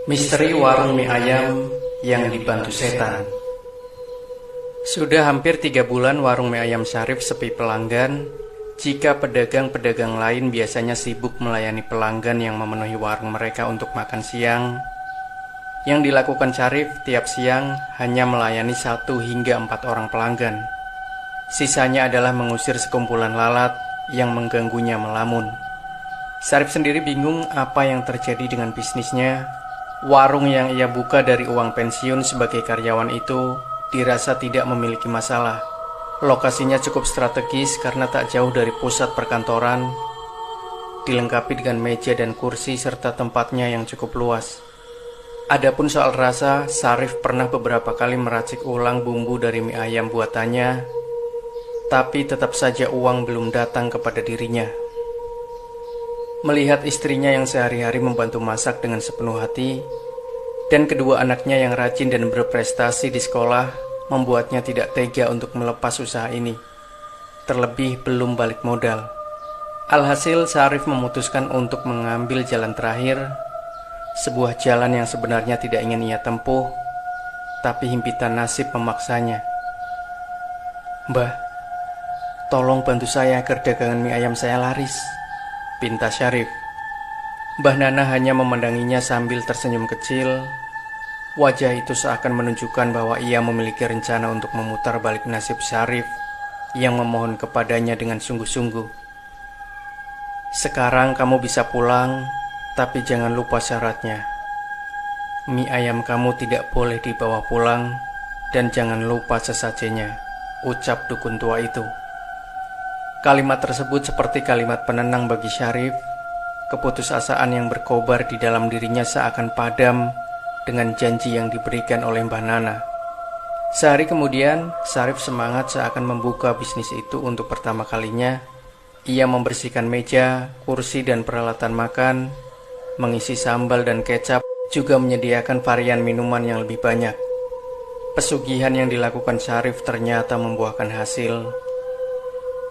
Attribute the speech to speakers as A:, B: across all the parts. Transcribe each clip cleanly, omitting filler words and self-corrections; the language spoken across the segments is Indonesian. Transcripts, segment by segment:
A: Misteri warung mie ayam yang dibantu setan. Sudah hampir 3 bulan warung mie ayam Syarif sepi pelanggan. Jika pedagang-pedagang lain biasanya sibuk melayani pelanggan yang memenuhi warung mereka untuk makan siang, yang dilakukan Syarif tiap siang hanya melayani 1 hingga 4 orang pelanggan. Sisanya adalah mengusir sekumpulan lalat yang mengganggunya melamun. Syarif sendiri bingung apa yang terjadi dengan bisnisnya. Warung yang ia buka dari uang pensiun sebagai karyawan itu dirasa tidak memiliki masalah. Lokasinya cukup strategis karena tak jauh dari pusat perkantoran, dilengkapi dengan meja dan kursi serta tempatnya yang cukup luas. Adapun soal rasa, Syarif pernah beberapa kali meracik ulang bumbu dari mie ayam buatannya, tapi tetap saja uang belum datang kepada dirinya. Melihat istrinya yang sehari-hari membantu masak dengan sepenuh hati, dan kedua anaknya yang rajin dan berprestasi di sekolah, membuatnya tidak tega untuk melepas usaha ini. Terlebih belum balik modal. Alhasil Syarif memutuskan untuk mengambil jalan terakhir, sebuah jalan yang sebenarnya tidak ingin ia tempuh, tapi himpitan nasib memaksanya. "Mbah, tolong bantu saya agar dagangan mie ayam saya laris," pinta Syarif. Mbah Nana hanya memandanginya sambil tersenyum kecil. Wajah itu seakan menunjukkan bahwa ia memiliki rencana untuk memutar balik nasib Syarif yang memohon kepadanya dengan sungguh-sungguh. "Sekarang kamu bisa pulang, tapi jangan lupa syaratnya. Mie ayam kamu tidak boleh dibawa pulang, dan jangan lupa sesajennya," ucap dukun tua itu. Kalimat tersebut seperti kalimat penenang bagi Syarif. Keputusasaan yang berkobar di dalam dirinya seakan padam dengan janji yang diberikan oleh Mbah Nana. Sehari kemudian, Syarif semangat seakan membuka bisnis itu untuk pertama kalinya. Ia membersihkan meja, kursi, dan peralatan makan, mengisi sambal dan kecap, juga menyediakan varian minuman yang lebih banyak. Pesugihan yang dilakukan Syarif ternyata membuahkan hasil.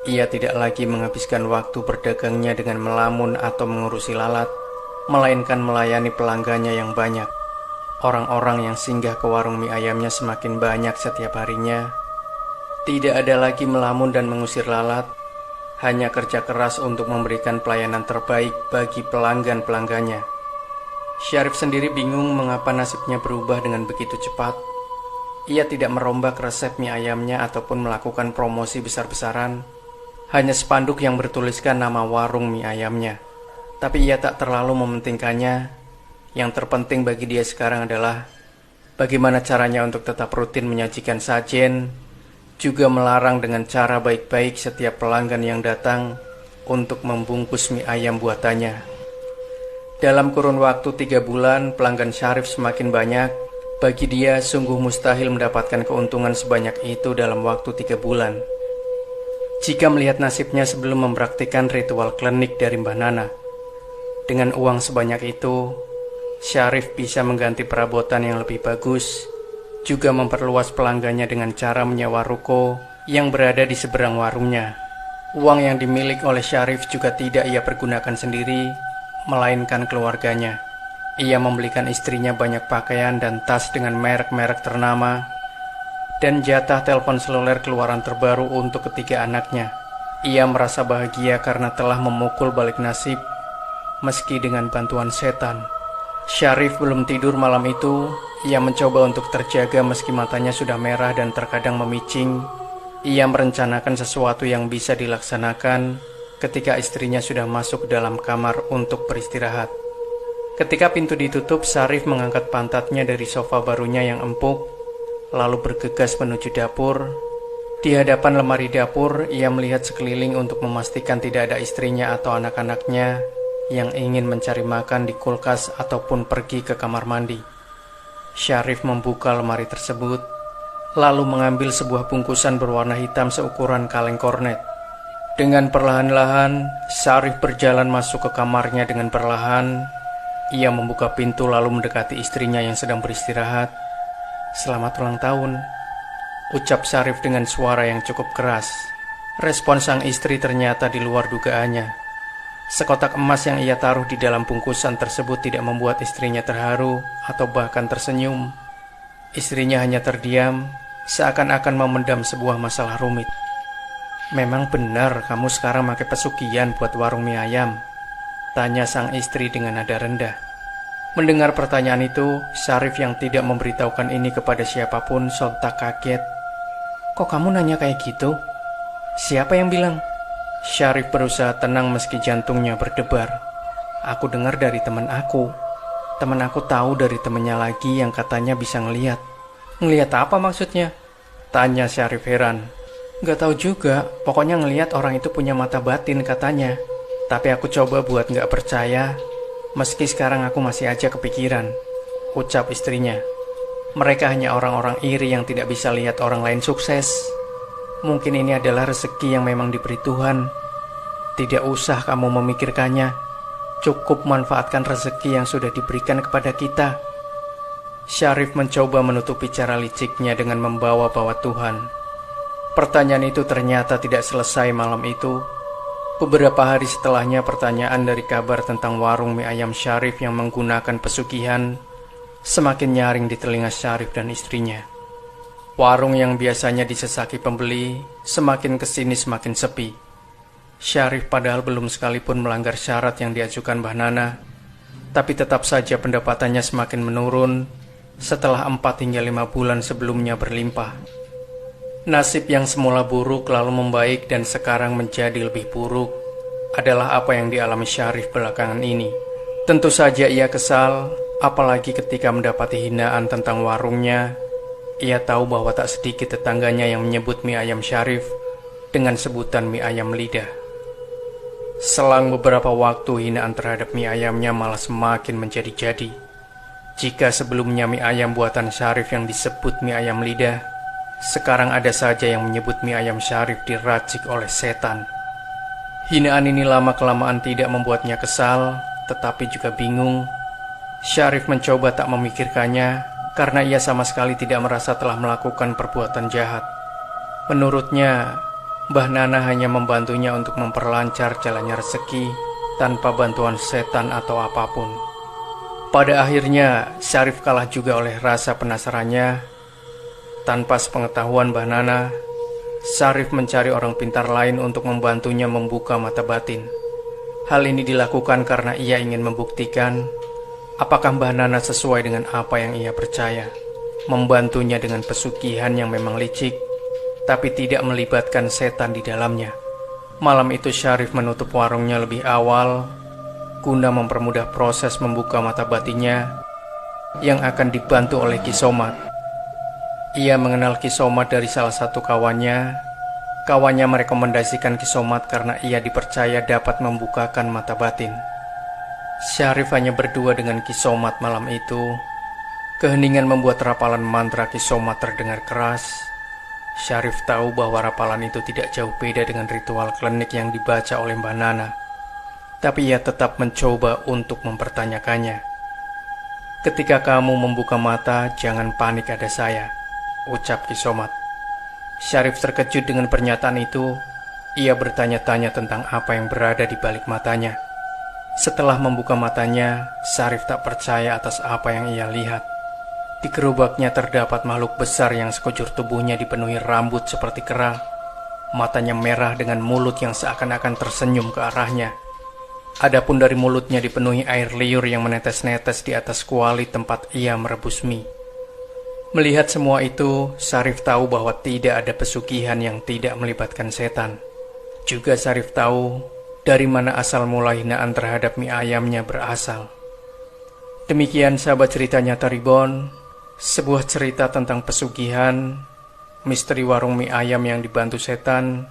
A: Ia tidak lagi menghabiskan waktu berdagangnya dengan melamun atau mengurusi lalat, melainkan melayani pelanggannya yang banyak. Orang-orang yang singgah ke warung mie ayamnya semakin banyak setiap harinya. Tidak ada lagi melamun dan mengusir lalat, hanya kerja keras untuk memberikan pelayanan terbaik bagi pelanggan-pelanggannya. Syarif sendiri bingung mengapa nasibnya berubah dengan begitu cepat. Ia tidak merombak resep mie ayamnya ataupun melakukan promosi besar-besaran. Hanya spanduk yang bertuliskan nama warung mie ayamnya. Tapi ia tak terlalu mementingkannya. Yang terpenting bagi dia sekarang adalah bagaimana caranya untuk tetap rutin menyajikan sajen, juga melarang dengan cara baik-baik setiap pelanggan yang datang untuk membungkus mie ayam buatannya. Dalam kurun waktu 3 bulan, pelanggan Syarif semakin banyak. Bagi dia sungguh mustahil mendapatkan keuntungan sebanyak itu dalam waktu 3 bulan. Jika melihat nasibnya sebelum mempraktikkan ritual klinik dari Mbah Nana, dengan uang sebanyak itu, Syarif bisa mengganti perabotan yang lebih bagus, juga memperluas pelanggannya dengan cara menyewa ruko yang berada di seberang warungnya. Uang yang dimiliki oleh Syarif juga tidak ia pergunakan sendiri, melainkan keluarganya. Ia membelikan istrinya banyak pakaian dan tas dengan merek-merek ternama, dan jatah telepon seluler keluaran terbaru untuk ketiga anaknya. Ia merasa bahagia karena telah memukul balik nasib, meski dengan bantuan setan. Syarif belum tidur malam itu. Ia mencoba untuk terjaga meski matanya sudah merah dan terkadang memicing. Ia merencanakan sesuatu yang bisa dilaksanakan ketika istrinya sudah masuk ke dalam kamar untuk beristirahat. Ketika pintu ditutup, Syarif mengangkat pantatnya dari sofa barunya yang empuk, lalu bergegas menuju dapur. Di hadapan lemari dapur, ia melihat sekeliling untuk memastikan tidak ada istrinya atau anak-anaknya yang ingin mencari makan di kulkas ataupun pergi ke kamar mandi. Syarif membuka lemari tersebut, lalu mengambil sebuah bungkusan berwarna hitam seukuran kaleng kornet. Dengan perlahan-lahan, Syarif berjalan masuk ke kamarnya dengan perlahan. Ia membuka pintu lalu mendekati istrinya yang sedang beristirahat. "Selamat ulang tahun," ucap Syarif dengan suara yang cukup keras. Respon sang istri ternyata di luar dugaannya. Sekotak emas yang ia taruh di dalam bungkusan tersebut tidak membuat istrinya terharu atau bahkan tersenyum. Istrinya hanya terdiam, seakan-akan memendam sebuah masalah rumit. "Memang benar kamu sekarang pakai pesugihan buat warung mie ayam?" tanya sang istri dengan nada rendah. Mendengar pertanyaan itu, Syarif yang tidak memberitahukan ini kepada siapapun sontak kaget. "Kok kamu nanya kayak gitu? Siapa yang bilang?" Syarif berusaha tenang meski jantungnya berdebar. "Aku dengar dari teman aku. Teman aku tahu dari temannya lagi yang katanya bisa ngelihat." "Ngelihat apa maksudnya?" tanya Syarif heran. "Gak tahu juga, pokoknya ngelihat orang itu punya mata batin katanya. Tapi aku coba buat gak percaya, meski sekarang aku masih aja kepikiran," ucap istrinya. "Mereka hanya orang-orang iri yang tidak bisa lihat orang lain sukses. Mungkin ini adalah rezeki yang memang diberi Tuhan. Tidak usah kamu memikirkannya. Cukup manfaatkan rezeki yang sudah diberikan kepada kita." Syarif mencoba menutupi cara liciknya dengan membawa-bawa Tuhan. Pertanyaan itu ternyata tidak selesai malam itu. Beberapa hari setelahnya, pertanyaan dari kabar tentang warung mie ayam Syarif yang menggunakan pesugihan semakin nyaring di telinga Syarif dan istrinya. Warung yang biasanya disesaki pembeli semakin kesini semakin sepi. Syarif padahal belum sekalipun melanggar syarat yang diajukan Mbah Nana, tapi tetap saja pendapatannya semakin menurun setelah 4 hingga 5 bulan sebelumnya berlimpah. Nasib yang semula buruk lalu membaik dan sekarang menjadi lebih buruk adalah apa yang dialami Syarif belakangan ini. Tentu saja ia kesal, apalagi ketika mendapati hinaan tentang warungnya. Ia tahu bahwa tak sedikit tetangganya yang menyebut mie ayam Syarif dengan sebutan mie ayam lidah. Selang beberapa waktu, hinaan terhadap mie ayamnya malah semakin menjadi-jadi. Jika sebelumnya mie ayam buatan Syarif yang disebut mie ayam lidah, sekarang ada saja yang menyebut mie ayam Syarif diracik oleh setan. Hinaan ini lama-kelamaan tidak membuatnya kesal, tetapi juga bingung. Syarif mencoba tak memikirkannya, karena ia sama sekali tidak merasa telah melakukan perbuatan jahat. Menurutnya, Mbah Nana hanya membantunya untuk memperlancar jalannya rezeki tanpa bantuan setan atau apapun. Pada akhirnya, Syarif kalah juga oleh rasa penasarannya. Tanpa sepengetahuan Mbah Nana, Syarif mencari orang pintar lain untuk membantunya membuka mata batin. Hal ini dilakukan karena ia ingin membuktikan apakah Mbah Nana sesuai dengan apa yang ia percaya, membantunya dengan pesugihan yang memang licik, tapi tidak melibatkan setan di dalamnya. Malam itu Syarif menutup warungnya lebih awal, guna mempermudah proses membuka mata batinnya yang akan dibantu oleh Ki Somat. Ia mengenal Ki Somat dari salah satu kawannya. Kawannya merekomendasikan Ki Somat karena ia dipercaya dapat membukakan mata batin. Syarif hanya berdua dengan Ki Somat malam itu. Keheningan membuat rapalan mantra Ki Somat terdengar keras. Syarif tahu bahwa rapalan itu tidak jauh beda dengan ritual klinik yang dibaca oleh Mbah Nana. Tapi ia tetap mencoba untuk mempertanyakannya. "Ketika kamu membuka mata, jangan panik, ada saya," ucap Ki Somat. Syarif terkejut dengan pernyataan itu. Ia bertanya-tanya tentang apa yang berada di balik matanya. Setelah membuka matanya, Syarif tak percaya atas apa yang ia lihat. Di gerobaknya terdapat makhluk besar yang sekujur tubuhnya dipenuhi rambut seperti kera. Matanya merah dengan mulut yang seakan-akan tersenyum ke arahnya. Adapun dari mulutnya dipenuhi air liur yang menetes-netes di atas kuali tempat ia merebus mie. Melihat semua itu, Syarif tahu bahwa tidak ada pesugihan yang tidak melibatkan setan. Juga Syarif tahu dari mana asal mula hinaan terhadap mie ayamnya berasal. Demikian sahabat cerita nyata Reborn, sebuah cerita tentang pesugihan, misteri warung mie ayam yang dibantu setan.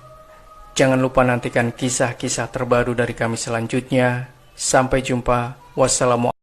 A: Jangan lupa nantikan kisah-kisah terbaru dari kami selanjutnya. Sampai jumpa. Wassalamualaikum.